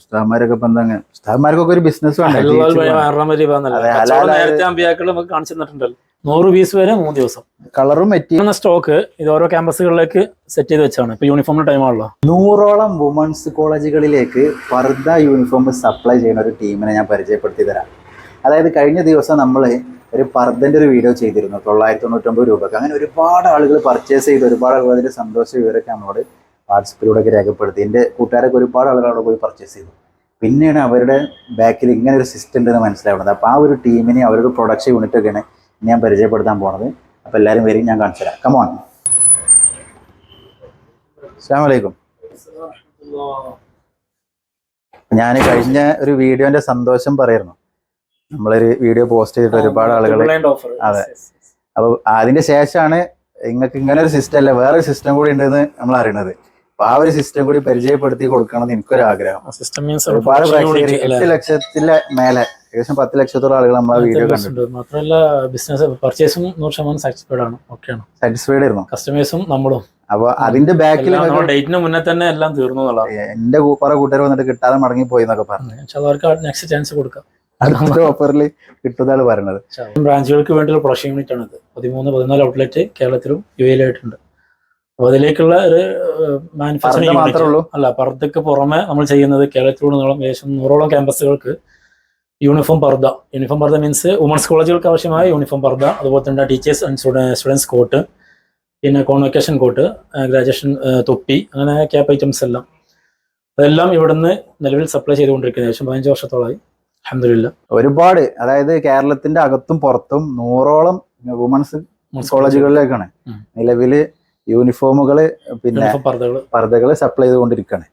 ഉസ്താദ്മാരൊക്കെ ഇപ്പൊ എന്താ ഉസ്താദ്മാർക്കൊക്കെ ഒരു ബിസിനസ് നേരത്തെ അമ്പിയാക്കൾ നമുക്ക് കാണിച്ചു തന്നിട്ടുണ്ടല്ലോ 100 പീസ് വരെ 3 ദിവസം കളറും മെറ്റീരിയൽ സ്റ്റോക്ക് ഇത് ഓരോ ക്യാമ്പസുകളിലേക്ക് സെറ്റ് ചെയ്ത് വെച്ചാണ്. ഇപ്പൊ യൂണിഫോമിന്റെ ടൈമാണല്ലോ. 100ഓളം വുമൻസ് കോളേജുകളിലേക്ക് പർദ്ദ യൂണിഫോം സപ്ലൈ ചെയ്യുന്ന ഒരു ടീമിനെ ഞാൻ പരിചയപ്പെടുത്തി തരാം. അതായത് കഴിഞ്ഞ ദിവസം നമ്മൾ ഒരു പർദ്ദന്റെ ഒരു വീഡിയോ ചെയ്തിരുന്നു 999 രൂപക്ക്. അങ്ങനെ ഒരുപാട് ആളുകൾ പർച്ചേസ് ചെയ്ത് ഒരുപാട് ആളുകൾ അതിന്റെ സന്തോഷ വിവരമൊക്കെ നമ്മളോട് വാട്സപ്പിലൂടെയൊക്കെ രേഖപ്പെടുത്തി. എൻ്റെ കൂട്ടുകാരൊക്കെ ഒരുപാട് ആളുകൾ അവിടെ പോയി പർച്ചേസ് ചെയ്തു. പിന്നെയാണ് അവരുടെ ബാക്കിൽ ഇങ്ങനെ ഒരു സിസ്റ്റം ഉണ്ടെന്ന് മനസ്സിലാവുന്നത്. അപ്പോൾ ആ ഒരു ടീമിനെ അവരുടെ പ്രൊഡക്ഷൻ യൂണിറ്റ് ഒക്കെയാണ് ഞാൻ പരിചയപ്പെടുത്താൻ പോണത്. അപ്പോൾ എല്ലാവരും വരും, ഞാൻ കാണിച്ചു തരാം. കമോൺ. അസ്സലാമു അലൈക്കും. ഞാൻ കഴിഞ്ഞ ഒരു വീഡിയോന്റെ സന്തോഷം പറയായിരുന്നു. നമ്മളൊരു വീഡിയോ പോസ്റ്റ് ചെയ്തിട്ട് ഒരുപാട് ആളുകൾ. അതെ, അപ്പോൾ അതിന്റെ ശേഷമാണ് നിങ്ങൾക്ക് ഇങ്ങനെ ഒരു സിസ്റ്റം അല്ല വേറൊരു സിസ്റ്റം കൂടി ഉണ്ടെന്ന് നമ്മൾ അറിയണത്. അപ്പൊ ആ ഒരു സിസ്റ്റം കൂടി പരിചയപ്പെടുത്തി കൊടുക്കണമെന്ന് എനിക്കൊരു ആഗ്രഹം. ഒരുപാട് പ്രേക്ഷകർ 8 ലക്ഷത്തിന്റെ മേലെ ഏകദേശം 10 ലക്ഷത്തോളം ആളുകൾ നമ്മളെ വീഡിയോ കണ്ടിട്ടുണ്ട്. മാത്രമല്ല ബിസിനസ് പർച്ചേസും 100% സാറ്റിസ്ഫൈഡ് ആണ്. ഓക്കെയാണ്, സാറ്റിസ്ഫൈഡ് ആയിരുന്നു കസ്റ്റമേഴ്സും നമ്മളും. അപ്പൊ അതിന്റെ ബാക്കിൽ ഡേറ്റിന് മുന്നേ തന്നെ എല്ലാം തീർന്നു. എന്റെ കുറെ കൂട്ടുകാർ വന്നിട്ട് കിട്ടാതെ മടങ്ങി പോയി എന്നൊക്കെ പറഞ്ഞു. അവർക്ക് നെക്സ്റ്റ് ചാൻസ് കൊടുക്കാം. അടുത്ത ഓഫറിൽ കിട്ടുന്നതാണ് പറയുന്നത്. ബ്രാഞ്ചുകൾക്ക് വേണ്ടിയുള്ള പ്രൊഡക്ഷൻ യൂണിറ്റ് ആണ് ഇത്. 13-14 ഔട്ട്ലെറ്റ് കേരളത്തിലും യുഎയിലായിട്ടുണ്ട്. അപ്പൊ അതിലേക്കുള്ള ഒരു മാനുഫാക്ചറിംഗ് മാത്രമേ ഉള്ളൂ. അല്ല, പർദ്ദക്ക് പുറമെ നമ്മൾ ചെയ്യുന്നത് കേരളത്തിലുടനീളം ഏകദേശം 100ഓളം ക്യാമ്പസുകൾക്ക് യൂണിഫോം പർദ്ദ മീൻസ് വുമൻസ് കോളേജുകൾക്ക് ആവശ്യമായ യൂണിഫോം പർദ്ദ, അതുപോലെ തന്നെ ടീച്ചേഴ്സ് ആൻഡ് സ്റ്റുഡൻസ് കോട്ട്, പിന്നെ കോൺവെക്കേഷൻ കോട്ട്, ഗ്രാജുവേഷൻ തൊപ്പി, അങ്ങനെ ക്യാപ്പ് ഐറ്റംസ് എല്ലാം അതെല്ലാം ഇവിടുന്ന് നിലവിൽ സപ്ലൈ ചെയ്തുകൊണ്ടിരിക്കുന്നത് ഏകദേശം 15 വർഷത്തോളമായി. അൽഹംദുലില്ലാ. ഒരുപാട്, അതായത് കേരളത്തിന്റെ അകത്തും പുറത്തും 100ഓളം വുമൻസ് കോളേജുകളിലേക്കാണ് നിലവില് യൂണിഫോമുകള് പിന്നെ പർദ്ദകള് സപ്ലൈ ചെയ്തുകൊണ്ടിരിക്കുകയാണ്.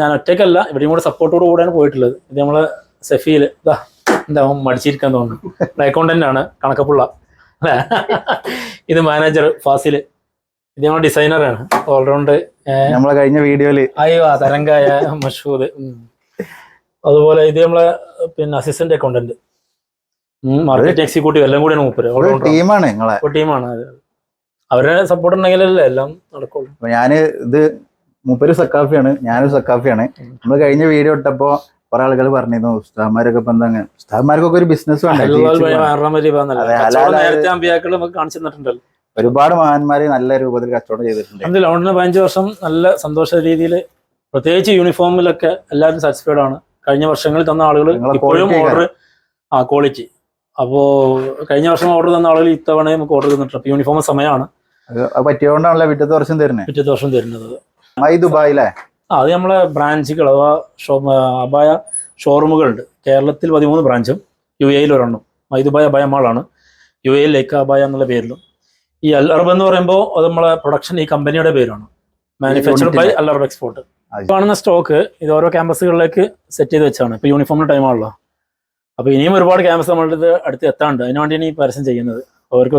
ഞാൻ ഒറ്റയ്ക്കല്ല, ഇവിടെയും കൂടെ സപ്പോർട്ടോട് കൂടെയാണ് പോയിട്ടുള്ളത്. ഇത് നമ്മളെ സഫീൽ എന്താ മടിച്ചിരിക്കാൻ തോന്നുന്നു. അക്കൗണ്ടന്റ് ആണ്, കണക്കപ്പുള്ള അല്ലേ. ഇത് മാനേജർ ഫാസില്. ഇത് നമ്മുടെ ഡിസൈനറാണ്, ഓൾറൗണ്ട്. നമ്മളെ കഴിഞ്ഞ വീഡിയോയില് തരംഗായ മഷൂദ്. അതുപോലെ ഇത് നമ്മളെ പിന്നെ അസിസ്റ്റന്റ് അക്കൗണ്ടന്റ്, മാർക്കറ്റ് എക്സിക്യൂട്ടീവ്, എല്ലാം കൂടിയാണ് മൂപ്പര്. ടീമാണ്. അവരുടെ സപ്പോർട്ട് ഉണ്ടെങ്കിലല്ലേ എല്ലാം നടക്കുള്ളൂ. ഞാന് ഇത് മൂപ്പര് സക്കാഫിയാണ്, ഞാനൊരു സക്കാഫിയാണ്. നമ്മൾ കഴിഞ്ഞ വീഡിയോ ഇട്ടപ്പോ കുറെ ആളുകൾ പറഞ്ഞിരുന്നു ഉസ്താദ്മാരൊക്കെ ഇപ്പൊ എന്താ ഉസ്താദ്മാർക്കൊക്കെ ഒരു ബിസിനസ് നേരത്തെ അമ്പിയാക്കൾ നമുക്ക് കാണിച്ചു തന്നിട്ടുണ്ടല്ലോ. ഒരുപാട് മഹാന്മാര് നല്ല രൂപത്തിൽ കച്ചവടം ചെയ്തിട്ടുണ്ട്. 15 വർഷം നല്ല സന്തോഷ രീതിയിൽ, പ്രത്യേകിച്ച് യൂണിഫോമിലൊക്കെ എല്ലാവരും സാറ്റിസ്ഫൈഡ് ആണ്. കഴിഞ്ഞ വർഷങ്ങളിൽ തന്ന ആളുകൾ ഇപ്പോഴും ഓർഡർ ക്വാളിറ്റി. അപ്പോ കഴിഞ്ഞ വർഷം ഓർഡർ തന്ന ആളുകൾ ഇത്തവണ നമുക്ക് ഓർഡർ തന്നിട്ടുണ്ട്. അപ്പൊ യൂണിഫോം സമയമാണ്, പറ്റിയോണ്ടാണല്ലോ പിറ്റത്തെ വർഷം തരുന്നത്. ദുബായിലെ അത് നമ്മളെ ബ്രാഞ്ചുകൾ അഥവാ അബായ ഷോറൂമുകളുണ്ട്. കേരളത്തിൽ 13 ബ്രാഞ്ചും യുഎയിൽ ഒരെണ്ണം. ദുബായ് അബായ മാളാണ്, യുഎയിൽ ലേക്ക് അബായ എന്നുള്ള പേരിലും. ഈ അൽ അറബ് എന്ന് പറയുമ്പോൾ അത് നമ്മളെ പ്രൊഡക്ഷൻ ഈ കമ്പനിയുടെ പേരാണ്, manufactured by Al Arab export. കാണുന്ന സ്റ്റോക്ക് ഇത് ഓരോ ക്യാമ്പസുകളിലേക്ക് സെറ്റ് ചെയ്ത് വെച്ചാണ്. ഇപ്പൊ യൂണിഫോമിന്റെ ടൈമാണല്ലോ. അപ്പൊ ഇനിയും ഒരുപാട് ക്യാമ്പസ് നമ്മളുടെ അടുത്ത് എത്താണ്ട്, അതിനുവേണ്ടിയാണ് ഈ പരസ്യം ചെയ്യുന്നത്. അവർക്ക്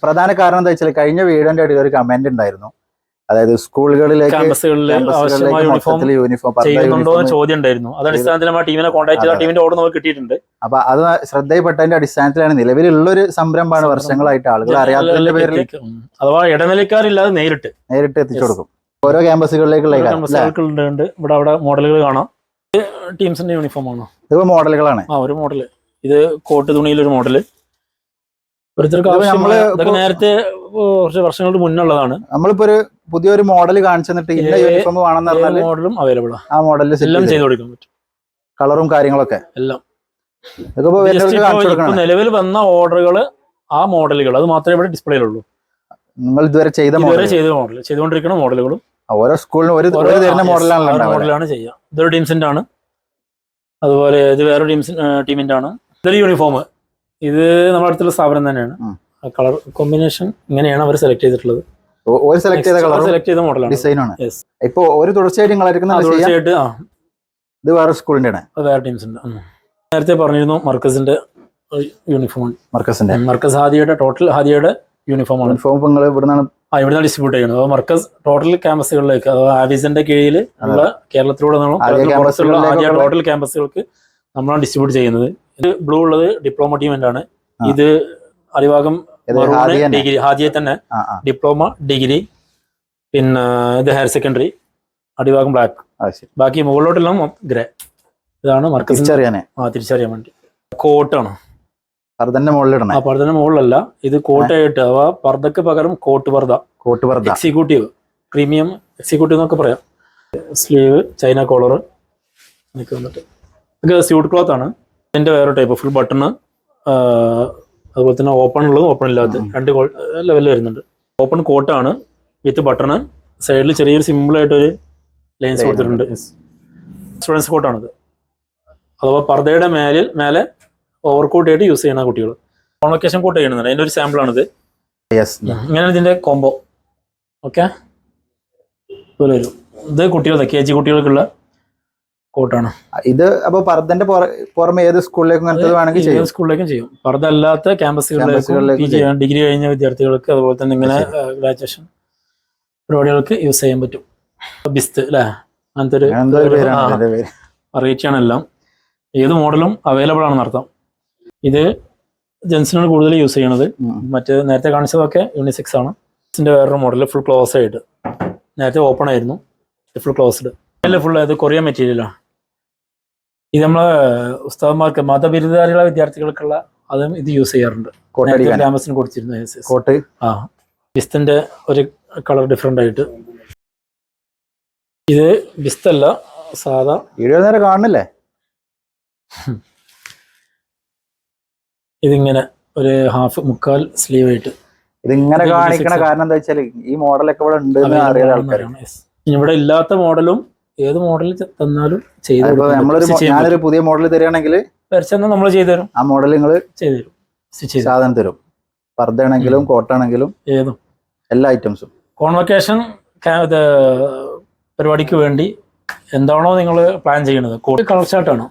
പ്രധാന കാരണം എന്താ വെച്ചാൽ കഴിഞ്ഞ വീഡിയോന്റെ ഇടയിൽ ഒരു കമന്റ് ഉണ്ടായിരുന്നു, അതായത് സ്കൂളുകളിലേക്ക് ക്യാമ്പസുകളിൽ ആവശ്യമായ യൂണിഫോം ചെയ്യുന്നുണ്ടോ എന്ന് ചോദ്യം ഉണ്ടായിരുന്നു. അത് അടിസ്ഥാനത്തിൽ നമ്മൾ ടീമിനെ കോൺടാക്ട് ചെയ്ത ടീമിന്റെ ഓർഡർ നമുക്ക് കിട്ടിയിട്ടുണ്ട്. അപ്പൊ അത് ശ്രദ്ധയിൽപ്പെട്ടതിന്റെ അടിസ്ഥാനത്തിലാണ് നിലവിലുള്ളൊരു സംരംഭമാണ്. വർഷങ്ങളായിട്ട് ആളുകൾ അറിയാത്തതിന്റെ പേരിൽ അഥവാ ഇടനിലക്കാരില്ലാതെ നേരിട്ട് എത്തിച്ചു കൊടുക്കും ഓരോ ക്യാമ്പസുകളിലേക്കുള്ള. ഇവിടെ അവിടെ മോഡലുകൾ കാണാം. ടീംസിന്റെ യൂണിഫോം ആണ്. ഇത് മോഡലുകളാണ്. ഒരു മോഡല്, ഇത് കോട്ട് തുണിയിലൊരു മോഡല്. നേരത്തെ കുറച്ച് വർഷങ്ങൾക്ക് മുന്നുള്ളതാണ്. നമ്മളിപ്പോ ഒരു പുതിയൊരു മോഡൽ കാണിച്ചു തന്നിട്ട് ഇന്ന യൂണിഫോം വേണമെന്ന് പറഞ്ഞാൽ മോഡലും അവൈലബിൾ ആണ്. ആ മോഡലിൽ എല്ലാം ചെയ്ത് കൊടുക്കാൻ പറ്റും, കളറും കാര്യങ്ങളൊക്കെ എല്ലാം. നിലവിൽ വന്ന ഓർഡറുകൾ ആ മോഡലുകൾ അത് മാത്രമേ ഇവിടെ ഡിസ്പ്ലേയിലുള്ളൂ. നിങ്ങൾ ഇതുവരെ ചെയ്ത മോഡൽ ചെയ്തുകൊണ്ടിരിക്കുന്ന മോഡലുകളും ഓരോ സ്കൂളിനും മോഡലാണ് ചെയ്യുക. ഇതൊരു ടീംസിന്റെ ആണ്, അതുപോലെ ഇത് വേറെ ടീമിന്റെ ആണ്. ഇതൊരു യൂണിഫോം, ഇത് നമ്മുടെ അടുത്തുള്ള സ്ഥാപനം തന്നെയാണ്. കളർ കോമ്പിനേഷൻ ഇങ്ങനെയാണ് അവർ സെലക്ട് ചെയ്തിട്ടുള്ളത്. സെലക്ട് ചെയ്ത മോഡലാണ്, ഡിസൈനാണ്. ഇപ്പൊ ഒരു തുടർച്ചയായിട്ട് ഇത് വേറെ സ്കൂളിന്റെ വേറെ ടീംസിന്റെ. നേരത്തെ പറഞ്ഞിരുന്നു മർക്കസിന്റെ യൂണിഫോം, മർക്കസ് ഹാദിയുടെ ടോട്ടൽ ഹാദിയുടെ യൂണിഫോമാണ്. ഇവിടുന്ന് ഡിസ്ട്രിബ്യൂട്ട് ചെയ്യുന്നത്. അപ്പോൾ മർക്കസ് ടോട്ടൽ ക്യാമ്പസുകളിലേക്ക്, അതായത് ആവിസിന്റെ കീഴിൽ ഉള്ള കേരളത്തിലൂടെ ടോട്ടൽ ക്യാമ്പസുകൾക്ക് നമ്മളാണ് ഡിസ്ട്രിബ്യൂട്ട് ചെയ്യുന്നത്. ഇത് ബ്ലൂ ഉള്ളത് ഡിപ്ലോമ ടീമിന്റെ. ഇത് അടിഭാഗം ഡിഗ്രി ഹാദിയെ തന്നെ ഡിപ്ലോമ ഡിഗ്രി, പിന്നെ ഇത് ഹയർ സെക്കൻഡറി, അടിഭാഗം ബ്ലാക്ക്. ശരി. ബാക്കി മുകളിലോട്ടെല്ലാം ഗ്രേ. ഇതാണ് മർക്കസ് തിരിച്ചറിയാനേ. തിരിച്ചറിയാൻ വേണ്ടി. കോട്ടാണ് പർദ്ദന്റെ മുകളിലിടണം. പർദ്ദന്റെ മുകളിലല്ല, ഇത് കോട്ടായിട്ട് അഥവാ പർദ്ദക്ക് പകരം കോട്ട് പർദ്ദ. കോട്ട് പർദ്ദ, എക്സിക്യൂട്ടീവ്, പ്രീമിയം എക്സിക്യൂട്ടീവ് എന്നൊക്കെ പറയാം. സ്ലീവ്, ചൈന കോളർ എനിക്ക് വന്നിട്ട് ഇത് സ്യൂട്ട് ക്ലോത്ത് ആണ്. ഇതിന്റെ വേറെ ടൈപ്പ് ഫുൾ ബട്ടണ്, അതുപോലെ തന്നെ ഓപ്പൺ ഉള്ളതും ഓപ്പൺ ഇല്ലാത്ത രണ്ട് ലെവലിൽ വരുന്നുണ്ട്. ഓപ്പൺ കോട്ടാണ് വിത്ത് ബട്ടണ്. സൈഡിൽ ചെറിയൊരു സിമ്പിൾ ആയിട്ടൊരു ലൈൻസ് കൊടുത്തിട്ടുണ്ട്. സ്റ്റുഡൻസ് കോട്ടാണിത്. അഥവാ പർദ്ദയുടെ മേലെ ഓവർകോട്ട് ആയിട്ട് യൂസ് ചെയ്യുന്ന കുട്ടികൾ കോൺവക്കേഷൻ കോട്ട് ചെയ്യുന്നുണ്ട്. അതിന്റെ ഒരു സാമ്പിൾ ആണിത്. ഇങ്ങനെയാണ് ഇതിന്റെ കോംബോ. ഓക്കെ, വരും. ഇത് കുട്ടികളുടെ KG കുട്ടികൾക്കുള്ള കോട്ടാണ് ഇത്. അപ്പൊ പർദ്ദന്റെ പുറമെ ഏത് സ്കൂളിലേക്കും വേണമെങ്കിൽ ഏത് സ്കൂളിലേക്കും ചെയ്യും. പർദ്ദ അല്ലാത്ത ക്യാമ്പസുകളിലേക്കും ഡിഗ്രി കഴിഞ്ഞ വിദ്യാർത്ഥികൾക്ക്, അതുപോലെ തന്നെ ഇങ്ങനെ ഗ്രാജുവേഷൻ പരിപാടികൾക്ക് യൂസ് ചെയ്യാൻ പറ്റും. ബിസ്ത് അല്ലേ, അങ്ങനത്തെ ഒരു വെറൈറ്റിയാണ് എല്ലാം. ഏത് മോഡലും അവൈലബിൾ ആണെന്ന് അർത്ഥം. ഇത് ജെൻസിനാണ് കൂടുതൽ യൂസ് ചെയ്യണത്. മറ്റേ നേരത്തെ കാണിച്ചതൊക്കെ യൂണിസെക്സ് ആണ്. ഇതിന്റെ വേറൊരു മോഡൽ ഫുൾ ക്ലോസ് ആയിട്ട്, നേരത്തെ ഓപ്പൺ ആയിരുന്നു, ഫുൾ ക്ലോസ്ഡ്. അല്ല, ഫുൾ അത് കൊറിയൻ മെറ്റീരിയലാണ്. ഇത് നമ്മളെ ഉസ്താദന്മാർക്ക് മതബിരുദധാരികളെ വിദ്യാർത്ഥികൾക്കുള്ള അതും ഇത് യൂസ് ചെയ്യാറുണ്ട്. ക്യാമ്പസിന് കൊടുത്തിരുന്നു കോട്ട്. ബിസ്തിന്റെ ഒരു കളർ ഡിഫറെന്റ് ആയിട്ട്. ഇത് ബിസ്തല്ല, സാധാ. വീഡിയോ നേരെ കാണുന്നില്ലേ? ഇതിങ്ങനെ ഒരു ഹാഫ് മുക്കാൽ സ്ലീവ് ആയിട്ട്. ഇതിങ്ങനെ കാണിക്കണ കാരണം എന്താ വെച്ചാൽ ഈ മോഡലൊക്കെ ഇവിടെ ഉണ്ട് അറിയാൻ ആൾക്കാരാണ്. ഇവിടെ ഇല്ലാത്ത മോഡലും ഏത് മോഡൽ തന്നാലും ചെയ്ത് ഞാനൊരു പുതിയ മോഡൽ തരികയാണെങ്കിൽ നമ്മൾ ചെയ്തു തരും. ആ മോഡൽ നിങ്ങൾ ചെയ്തു തരും, സാധനം തരും. പർദ്ദയാണെങ്കിലും കോട്ടാണെങ്കിലും ഏതും എല്ലാ ഐറ്റംസും. കോൺവക്കേഷൻ പരിപാടിക്ക് വേണ്ടി എന്താണോ നിങ്ങൾ പ്ലാൻ ചെയ്യുന്നത്. കോട്ട് കളർ ചാർട്ടാണ്,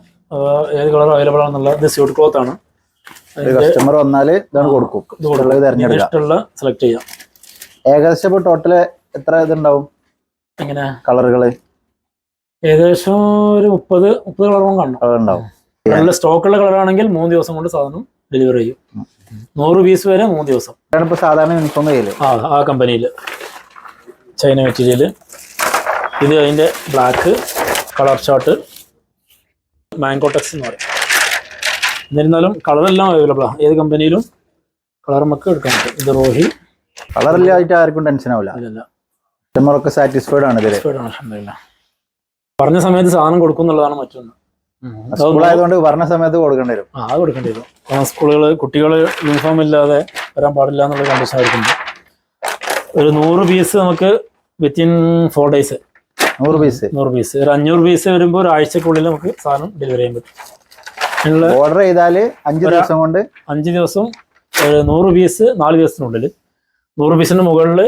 ഏത് കളർ അവൈലബിൾ ആണെന്നുള്ള. ഇത് സ്യൂട്ട് ക്ലോത്ത് ആണ്. കസ്റ്റമർ വന്നാല് ഇതാണ് കൊടുക്കും, ഇഷ്ടമുള്ള സെലക്ട് ചെയ്യാം. ഏകദേശം ഇപ്പൊ ടോട്ടല് എത്ര ഇതുണ്ടാവും? എങ്ങനെ കളറുകള്? ഏകദേശം ഒരു 30 കളറും കാണും. നല്ല സ്റ്റോക്കുള്ള കളറാണെങ്കിൽ 3 ദിവസം കൊണ്ട് സാധനം ഡെലിവറി ചെയ്യും. 100 പീസ് വരെ 3 ദിവസം. ഇപ്പൊ സാധാരണ യൂണിഫോം ആ കമ്പനിയിൽ ചൈന മെറ്റീരിയൽ. ഇത് അതിന്റെ ബ്ലാക്ക് കളർ ചാർട്ട്, മാങ്കോടെക്സ് എന്ന് പറയും. എന്നിരുന്നാലും കളറെല്ലാം അവൈലബിൾ ആണ്. ഏത് കമ്പനിയിലും കളർ നമുക്ക് എടുക്കാൻ പറ്റും. ഇത് റോഹി. കളറില്ലായിട്ട് ആർക്കും ടെൻഷൻ ആവില്ല. കസ്റ്റമറൊക്കെ സാറ്റിസ്ഫൈഡ് ആണ്. പറഞ്ഞ സമയത്ത് സാധനം കൊടുക്കും എന്നുള്ളതാണ് മറ്റൊന്ന്. സ്കൂളായതുകൊണ്ട് പറഞ്ഞ സമയത്ത് കൊടുക്കേണ്ടി വരും. അത് കൊടുക്കേണ്ടി വരും. കാരണം സ്കൂളുകൾ കുട്ടികൾ യൂണിഫോം ഇല്ലാതെ വരാൻ പാടില്ല എന്നുള്ള കണ്ടീഷൻ ആയിരിക്കും. ഒരു 100 പീസ് നമുക്ക് വിത്തിൻ 4 ഡേയ്സ്. 100 പീസ് ഒരു 500 പീസ് വരുമ്പോൾ ഒരാഴ്ചക്കുള്ളിൽ നമുക്ക് സാധനം ഡെലിവറി ചെയ്യാൻ പറ്റും. ഓർഡർ ചെയ്താൽ 5 ദിവസം കൊണ്ട് 5 ദിവസം 100 പീസ് 4 ദിവസത്തിനുള്ളിൽ, 100 പീസിന് മുകളിൽ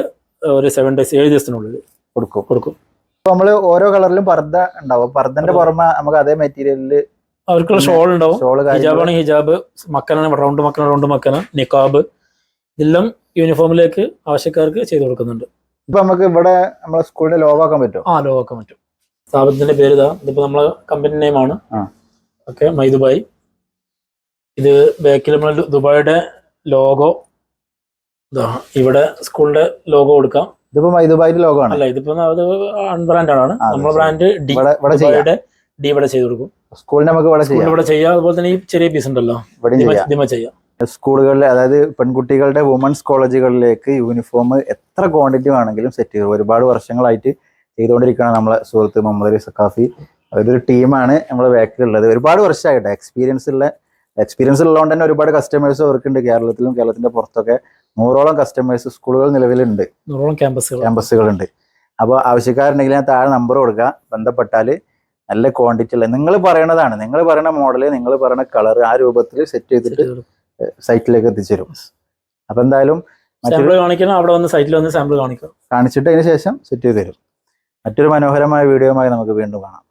ഒരു 7 ഡേയ്സ് 7 ദിവസത്തിനുള്ളിൽ കൊടുക്കും. അപ്പൊ നമ്മള് ഓരോ കളറിലും പർദ്ദ ഉണ്ടാവും. പർദ്ദന്റെ പുറമെ നമുക്ക് അതേ മെറ്റീരിയലില് അവർക്കുള്ള ഷോൾ ഉണ്ടാവും. ഹിജാബാണ് ഹിജാബ്, മക്കനാണ് റൗണ്ട് മക്കന, നിക്കാബ്, ഇതെല്ലാം യൂണിഫോമിലേക്ക് ആവശ്യക്കാർക്ക് ചെയ്ത് കൊടുക്കുന്നുണ്ട്. ഇപ്പൊ നമുക്ക് ഇവിടെ നമ്മളെ സ്കൂളിന്റെ ലോഗോ ആക്കാൻ പറ്റും. ലോഗോ ആക്കാൻ പറ്റും. സ്ഥാപനത്തിന്റെ പേര് ഇതിപ്പോ നമ്മളെ കമ്പനി നെയിമാണ്. Okay, my Dubai. ഇത് ബാക്കിൽ നമ്മൾ ദുബായിയുടെ ലോഗോ, ഇവിടെ സ്കൂളിന്റെ ലോഗോ കൊടുക്കാം. ഇതിപ്പോ മൈ ദുബായിന്റെ ലോഗോ ആണ്. അല്ല, ഇതിപ്പോ അൺബ്രാൻഡാണ്. നമ്മുടെ ബ്രാൻഡ് ഡി ഇവിടെ ചെയ്ത് കൊടുക്കും. സ്കൂളിൽ നമുക്ക് ഇവിടെ ചെയ്യാം. അതുപോലെ തന്നെ ഈ ചെറിയ പീസ് ഉണ്ടല്ലോ, ചെയ്യാം. സ്കൂളുകളിൽ, അതായത് പെൺകുട്ടികളുടെ വുമൻസ് കോളേജുകളിലേക്ക് യൂണിഫോം എത്ര ക്വാണ്ടിറ്റി വേണമെങ്കിലും സെറ്റ് ചെയ്യും. ഒരുപാട് വർഷങ്ങളായിട്ട് ചെയ്തുകൊണ്ടിരിക്കുകയാണ് നമ്മളെ സുഹൃത്ത് മുഹമ്മദ് അലി സഖാഫി. അതൊരു ടീമാണ് നമ്മളെ ബാക്കിലുള്ളത്. ഒരുപാട് വർഷമായിട്ട് എക്സ്പീരിയൻസ് ഉള്ളതുകൊണ്ട് തന്നെ ഒരുപാട് കസ്റ്റമേഴ്സ് അവർക്കുണ്ട്. കേരളത്തിലും കേരളത്തിന്റെ പുറത്തൊക്കെ 100ഓളം കസ്റ്റമേഴ്സ് സ്കൂളുകൾ നിലവിലുണ്ട്, 100ഓളം ക്യാമ്പസുകളുണ്ട്. അപ്പോൾ ആവശ്യക്കാരുണ്ടെങ്കിൽ ഞാൻ താഴെ നമ്പർ കൊടുക്കുക, ബന്ധപ്പെട്ടാൽ നല്ല ക്വാണ്ടിറ്റി ഉള്ള നിങ്ങൾ പറയണതാണ്, നിങ്ങൾ പറയുന്ന മോഡല്, നിങ്ങൾ പറയുന്ന കളർ ആ രൂപത്തിൽ സെറ്റ് ചെയ്തിട്ട് സൈറ്റിലേക്ക് എത്തിച്ചേരും. അപ്പൊ എന്തായാലും അവിടെ വന്ന് സൈറ്റിൽ വന്ന് സാമ്പിൾ കാണിച്ചിട്ട് അതിന് ശേഷം സെറ്റ് ചെയ്ത് തരും. മറ്റൊരു മനോഹരമായ വീഡിയോയുമായി നമുക്ക് വീണ്ടും കാണാം.